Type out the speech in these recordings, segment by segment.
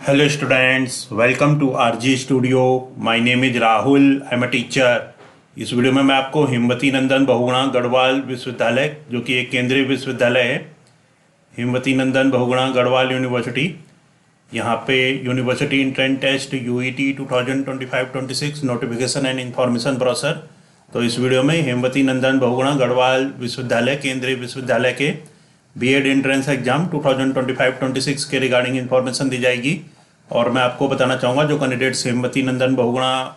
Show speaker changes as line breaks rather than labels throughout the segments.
Hello students, welcome to RG Studio. My name is Rahul. I'm a teacher. इस video में मैं आपको हिमवती नंदन बहुगुणा गढ़वाल विश्वविद्यालय, जो कि एक केंद्रीय विश्वविद्यालय है, हिमवती नंदन बहुगुणा गढ़वाल यूनिवर्सिटी, यहाँ पे university entrance test UET 2025-26 notification and information brochure. तो इस वीडियो में हिमवती नंदन बहुगुणा गढ़वाल विश्वविद्यालय केंद्रीय विश्वविद्यालय के बीएड एंट्रेंस एग्जाम 2025-26 के रिगार्डिंग इन्फॉर्मेशन दी जाएगी। और मैं आपको बताना चाहूँगा जो कैंडिडेट्स हिमवती नंदन बहुगुणा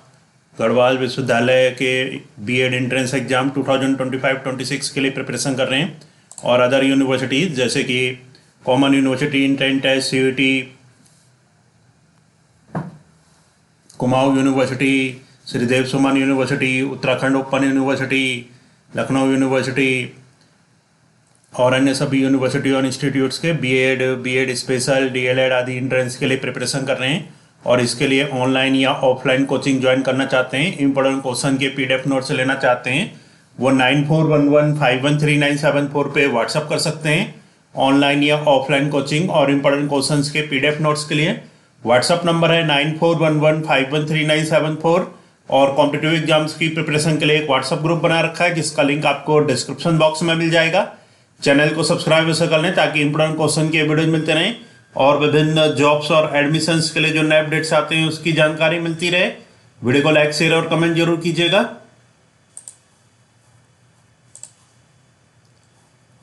गढ़वाल विश्वविद्यालय के बीएड एंट्रेंस एग्जाम 2025-26 के लिए प्रिपरेशन कर रहे हैं और अदर यूनिवर्सिटीज़ जैसे कि common university entrance test CUET, Kumaon university, Sridev Suman university, Uttarakhand open university, Lucknow university और अन्य सभी यूनिवर्सिटी और इंस्टीट्यूट्स के बीएड स्पेशल DLED आदि एंट्रेंस के लिए प्रिपरेशन कर रहे हैं और इसके लिए ऑनलाइन या ऑफलाइन कोचिंग ज्वाइन करना चाहते हैं, इंपॉर्टेंट क्वेश्चन के PDF नोट्स लेना चाहते हैं, वो 9411513974 पे व्हाट्सअप कर सकते हैं। ऑनलाइन या ऑफलाइन कोचिंग और इंपॉर्टेंट क्वेश्चन के PDF नोट्स के लिए व्हाट्सअप नंबर है 9411513974 और कॉम्पिटिटिव एग्जाम्स की प्रिपरेशन के लिए एक व्हाट्सअप ग्रुप बना रखा है जिसका लिंक आपको डिस्क्रिप्शन बॉक्स में मिल जाएगा। चैनल को सब्सक्राइब ऐसे कर लें ताकि इंपॉर्टेंट क्वेश्चन के वीडियो मिलते रहें और विभिन्न जॉब्स और एडमिशन्स के लिए जो नए अपडेट्स आते हैं उसकी जानकारी मिलती रहे। वीडियो को लाइक शेयर और कमेंट जरूर कीजिएगा।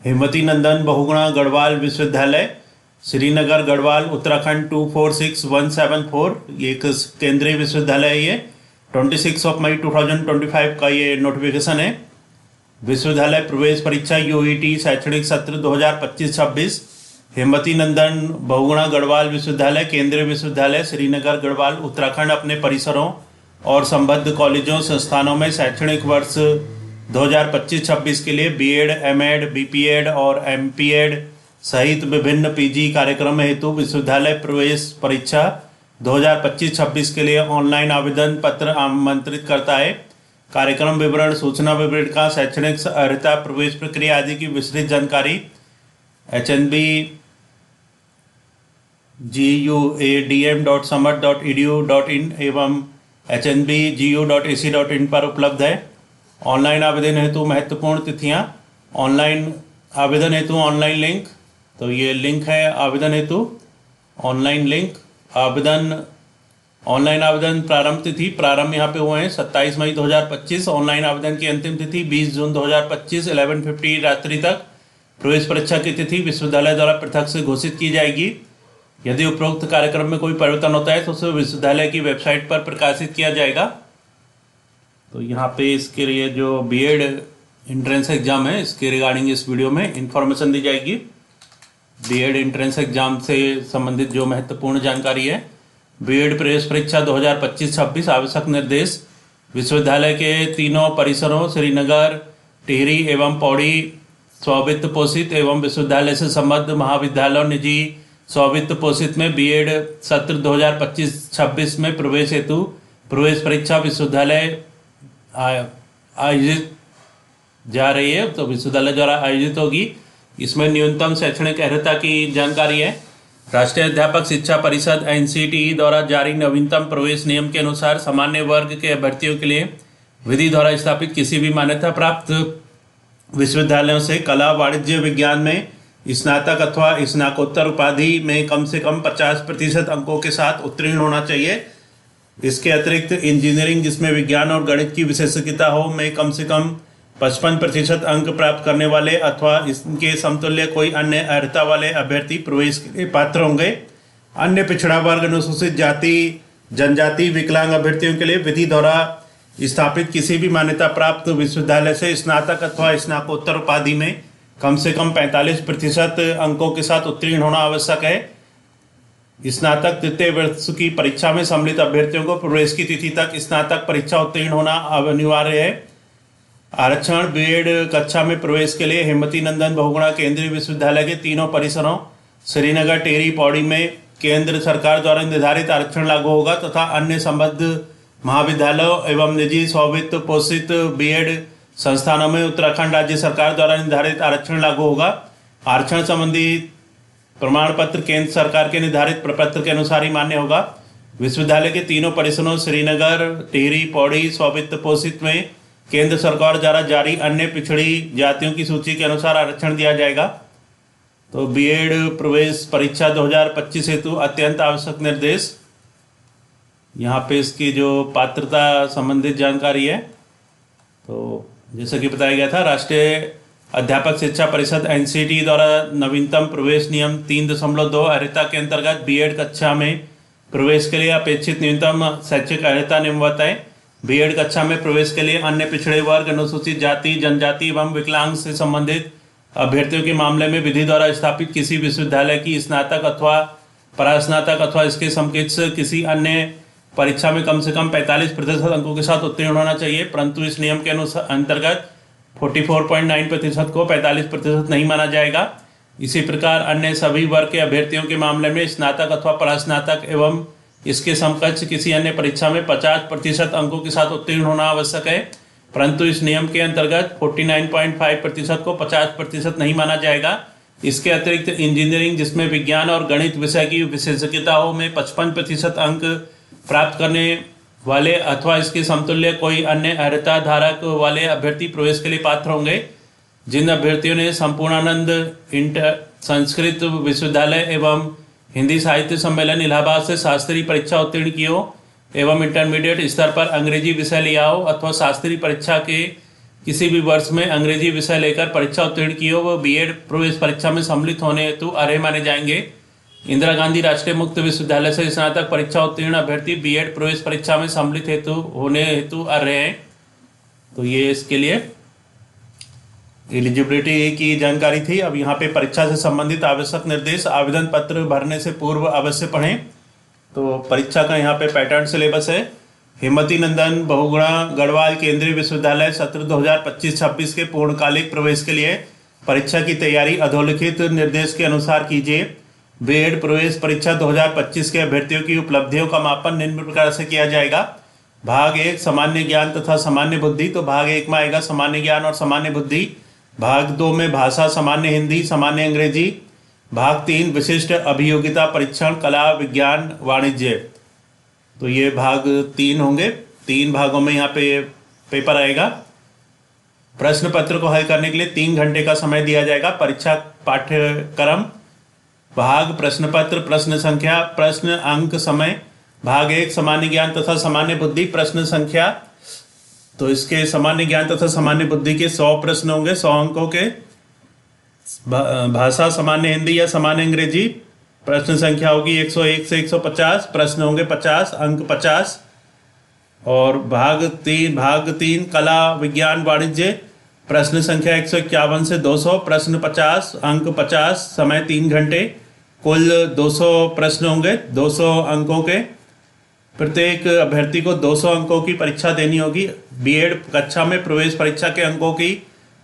हिमवती नंदन बहुगुणा गढ़वाल विश्वविद्यालय, श्रीनगर गढ़वाल, उत्तराखंड 246174, ये एक केंद्रीय विश्वविद्यालय है। ये 26 मई 2025 का ये नोटिफिकेशन है। विश्वविद्यालय प्रवेश परीक्षा UET शैक्षणिक सत्र 2025-26 हिमवती नंदन बहुगुणा गढ़वाल विश्वविद्यालय केंद्रीय विश्वविद्यालय श्रीनगर गढ़वाल उत्तराखंड अपने परिसरों और संबद्ध कॉलेजों संस्थानों में शैक्षणिक वर्ष 2025-26 के लिए BEd, MEd, BPEd और MPEd सहित विभिन्न PG कार्यक्रम हेतु विश्वविद्यालय प्रवेश परीक्षा 2025-26 के लिए ऑनलाइन आवेदन पत्र आमंत्रित करता है। कार्यक्रम विवरण, सूचना विवरणिका, शैक्षणिक अर्हता, प्रवेश प्रक्रिया आदि की विस्तृत जानकारी hndguadm.samat.edu.in एवं hndgu.ac.in पर उपलब्ध है। ऑनलाइन आवेदन हेतु महत्वपूर्ण तिथियां। ऑनलाइन आवेदन हेतु ऑनलाइन लिंक, तो ये लिंक है आवेदन हेतु ऑनलाइन लिंक। ऑनलाइन आवेदन प्रारंभ तिथि, प्रारंभ यहाँ पे हुए हैं 27 मई 2025। ऑनलाइन आवेदन की अंतिम तिथि 20 जून 2025 11:50 रात्रि तक। प्रवेश परीक्षा की तिथि विश्वविद्यालय द्वारा पृथक से घोषित की जाएगी। यदि उपरोक्त कार्यक्रम में कोई परिवर्तन होता है तो उसे विश्वविद्यालय की वेबसाइट पर प्रकाशित किया जाएगा। तो यहाँ पे इसके लिए जो BEd एंट्रेंस एग्जाम है इसके रिगार्डिंग इस वीडियो में इंफॉर्मेशन दी जाएगी। BEd एंट्रेंस एग्जाम से संबंधित जो महत्वपूर्ण जानकारी है। BEd प्रवेश परीक्षा 2025-26 आवश्यक निर्देश। विश्वविद्यालय के तीनों परिसरों श्रीनगर, टिहरी एवं पौड़ी स्ववित्त पोषित एवं विश्वविद्यालय से संबद्ध महाविद्यालयों निजी स्ववित्त पोषित में BEd सत्र 2025-26 में प्रवेश हेतु प्रवेश परीक्षा विश्वविद्यालय आयोजित जा रही है, तो विश्वविद्यालय द्वारा आयोजित होगी। इसमें न्यूनतम शैक्षणिक अर्हता की जानकारी है। राष्ट्रीय अध्यापक शिक्षा परिषद NCTE द्वारा जारी नवीनतम प्रवेश नियम के अनुसार सामान्य वर्ग के अभ्यर्थियों के लिए विधि द्वारा स्थापित किसी भी मान्यता प्राप्त विश्वविद्यालयों से कला, वाणिज्य, विज्ञान में स्नातक अथवा स्नातकोत्तर उपाधि में कम से कम 50% अंकों के साथ उत्तीर्ण होना चाहिए। इसके अतिरिक्त इंजीनियरिंग जिसमें विज्ञान और गणित की विशेषज्ञता हो में कम से कम 55% अंक प्राप्त करने वाले अथवा इसके समतुल्य कोई अन्य अर्हता वाले अभ्यर्थी प्रवेश के लिए पात्र होंगे। अन्य पिछड़ा वर्ग, अनुसूचित जाति, जनजाति, विकलांग अभ्यर्थियों के लिए विधि द्वारा स्थापित किसी भी मान्यता प्राप्त विश्वविद्यालय से स्नातक अथवा स्नातकोत्तर उपाधि में कम से कम 45% अंकों के साथ उत्तीर्ण होना आवश्यक है। स्नातक तृतीय वर्ष की परीक्षा में सम्मिलित अभ्यर्थियों को प्रवेश की तिथि तक स्नातक परीक्षा उत्तीर्ण होना अनिवार्य है। आरक्षण BEd कक्षा में प्रवेश के लिए हिमवती नंदन बहुगुणा केंद्रीय विश्वविद्यालय के तीनों परिसरों श्रीनगर, टिहरी, पौड़ी में केंद्र सरकार द्वारा निर्धारित आरक्षण लागू होगा तथा अन्य संबद्ध महाविद्यालयों एवं निजी स्ववित्त पोषित BEd संस्थानों में उत्तराखंड राज्य सरकार द्वारा निर्धारित आरक्षण लागू होगा। आरक्षण संबंधी प्रमाण पत्र केंद्र सरकार के निर्धारित प्रपत्र के अनुसार ही मान्य होगा। विश्वविद्यालय के तीनों परिसरों श्रीनगर, टिहरी, पौड़ी स्ववित्त पोषित में केंद्र सरकार द्वारा जारी अन्य पिछड़ी जातियों की सूची के अनुसार आरक्षण दिया जाएगा। तो बीएड प्रवेश परीक्षा 2025 हेतु अत्यंत आवश्यक निर्देश, यहाँ पे इसकी जो पात्रता संबंधित जानकारी है। तो जैसा कि बताया गया था, राष्ट्रीय अध्यापक शिक्षा परिषद एनसीटी द्वारा नवीनतम प्रवेश नियम 3.2 अर्हता के अंतर्गत बीएड कक्षा में प्रवेश के लिए अपेक्षित न्यूनतम शैक्षिक अर्हता निम्न बताएं। बीएड कक्षा में प्रवेश के लिए अन्य पिछड़े वर्ग, अनुसूचित जाति, जनजाति एवं विकलांग से संबंधित अभ्यर्थियों के मामले में विधि द्वारा स्थापित किसी विश्वविद्यालय की स्नातक अथवा परास्नातक अथवा इसके समकक्ष किसी अन्य परीक्षा में कम से कम 45% अंकों के साथ उत्तीर्ण होना चाहिए, परंतु इस नियम के अंतर्गत 44.9% को 45% नहीं माना जाएगा। इसी प्रकार अन्य सभी वर्ग के अभ्यर्थियों के मामले में स्नातक अथवा परास्नातक एवं इसके समकक्ष किसी अन्य परीक्षा में 50% अंकों के साथ उत्तीर्ण होना आवश्यक है, परंतु इस नियम के अंतर्गत 49.5% को 50% नहीं माना जाएगा। इसके अतिरिक्त इंजीनियरिंग, जिसमें विज्ञान और गणित विषय की विशेषज्ञता हो, में 55% अंक प्राप्त करने वाले अथवा इसके समतुल्य कोई अन्य अर्हता धारक वाले अभ्यर्थी प्रवेश के लिए पात्र होंगे। जिन अभ्यर्थियों ने संपूर्णानंद इंटर संस्कृत विश्वविद्यालय एवं हिंदी साहित्य सम्मेलन इलाहाबाद से शास्त्रीय परीक्षा उत्तीर्ण की हो एवं इंटरमीडिएट स्तर पर अंग्रेजी विषय लिया हो अथवा शास्त्रीय परीक्षा के किसी भी वर्ष में अंग्रेजी विषय लेकर परीक्षा उत्तीर्ण की हो, वह बीएड प्रवेश परीक्षा में सम्मिलित होने हेतु अर्ह माने जाएंगे। इंदिरा गांधी राष्ट्रीय मुक्त विश्वविद्यालय से स्नातक परीक्षा उत्तीर्ण अभ्यर्थी बीएड प्रवेश परीक्षा में सम्मिलित होने हेतु अर्ह हैं। तो ये इसके लिए एलिजिबिलिटी की जानकारी थी। अब यहाँ पे परीक्षा से संबंधित आवश्यक निर्देश, आवेदन पत्र भरने से पूर्व अवश्य पढ़ें। तो परीक्षा का यहाँ पे पैटर्न सिलेबस है। हेमवती नंदन बहुगुणा गढ़वाल केंद्रीय विश्वविद्यालय सत्र 2025-26 के पूर्णकालिक प्रवेश के लिए परीक्षा की तैयारी अधोलिखित निर्देश के अनुसार कीजिए। बीएड प्रवेश परीक्षा 2025 के अभ्यर्थियों की उपलब्धियों का मापन निम्न प्रकार से किया जाएगा। भाग 1 सामान्य ज्ञान तथा सामान्य बुद्धि, तो भाग 1 में आएगा सामान्य ज्ञान और सामान्य बुद्धि। भाग 2 में भाषा, सामान्य हिंदी, सामान्य अंग्रेजी। भाग 3 विशिष्ट अभियोगिता परीक्षण, कला, विज्ञान, वाणिज्य। तो ये भाग 3 होंगे। 3 भागों में यहाँ पे पेपर आएगा। प्रश्न पत्र को हल करने के लिए 3 घंटे का समय दिया जाएगा। परीक्षा पाठ्यक्रम, भाग प्रश्न पत्र, प्रश्न संख्या, प्रश्न अंक, समय। भाग 1 सामान्य ज्ञान तथा सामान्य बुद्धि, प्रश्न संख्या। तो इसके सामान्य ज्ञान तथा सामान्य बुद्धि के 100 प्रश्न होंगे, 100 अंकों के। भाषा सामान्य हिंदी या सामान्य अंग्रेजी, प्रश्न संख्या होगी 101 से 150, प्रश्न होंगे 50, अंक 50। और भाग 3 कला, विज्ञान, वाणिज्य, प्रश्न संख्या 151 से 200, प्रश्न 50, अंक 50, समय 3 घंटे। कुल 200 प्रश्न होंगे, 200 अंकों के। प्रत्येक अभ्यर्थी को 200 अंकों की परीक्षा देनी होगी। बीएड कक्षा में प्रवेश परीक्षा के अंकों की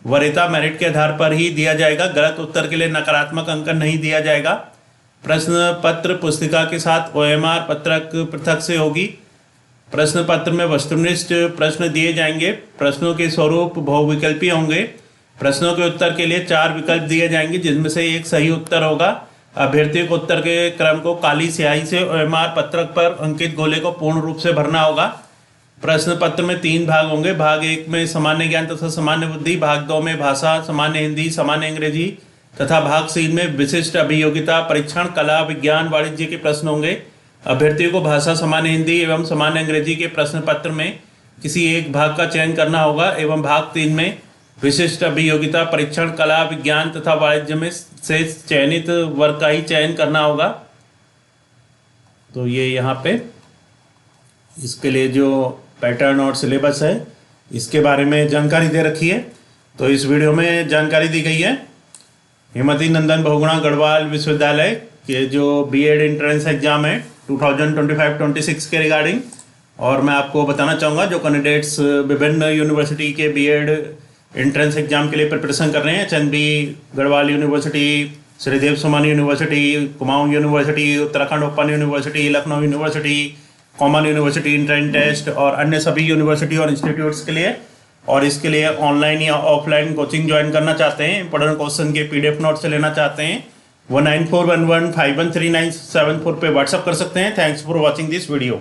वरीयता मेरिट के आधार पर ही दिया जाएगा। गलत उत्तर के लिए नकारात्मक अंकन नहीं दिया जाएगा। प्रश्न पत्र पुस्तिका के साथ ओएमआर पत्रक पृथक से होगी। प्रश्न पत्र में वस्तुनिष्ठ प्रश्न दिए जाएंगे। प्रश्नों के स्वरूप बहुविकल्पीय होंगे। प्रश्नों के उत्तर के लिए 4 विकल्प दिए जाएंगे, जिनमें से एक सही उत्तर होगा। अभ्यर्थियों को उत्तर के क्रम को काली स्याही से ओएमआर पत्रक पर अंकित गोले को पूर्ण रूप से भरना होगा। प्रश्न पत्र में 3 भाग होंगे। भाग 1 में सामान्य ज्ञान तथा सामान्य बुद्धि, भाग 2 में भाषा, सामान्य हिंदी, सामान्य अंग्रेजी तथा भाग 3 में विशिष्ट अभियोगिता परीक्षण, कला, विज्ञान, वाणिज्य के प्रश्न होंगे। अभ्यर्थियों को भाषा, सामान्य हिंदी एवं सामान्य अंग्रेजी के प्रश्न पत्र में किसी एक भाग का चयन करना होगा एवं भाग 3 में विशिष्ट अभियोगिता परीक्षण, कला, विज्ञान तथा वाणिज्य में से चयनित वर्ग का ही चयन करना होगा। तो ये यहाँ पे इसके लिए जो पैटर्न और सिलेबस है इसके बारे में जानकारी दे रखी है। तो इस वीडियो में जानकारी दी गई है हेमवती नंदन बहुगुणा गढ़वाल विश्वविद्यालय के जो बीएड एंट्रेंस एग्जाम है 2025-26 के रिगार्डिंग। और मैं आपको बताना चाहूँगा जो कैंडिडेट्स विभिन्न यूनिवर्सिटी के बीएड एंट्रेंस एग्जाम के लिए प्रिपरेशन कर रहे हैं, HNB, Garhwal university, Sridev Suman university, Kumaon university, Uttarakhand open university, Lucknow university, common university entrance test और अन्य सभी यूनिवर्सिटी और इंस्टीट्यूट्स के लिए, और इसके लिए ऑनलाइन या ऑफलाइन कोचिंग ज्वाइन करना चाहते हैं, इंपॉर्टेंट क्वेश्चन के पीडीएफ नोट से लेना चाहते हैं, वो 9411513974 पे व्हाट्सअप कर सकते हैं। Thanks for watching this video.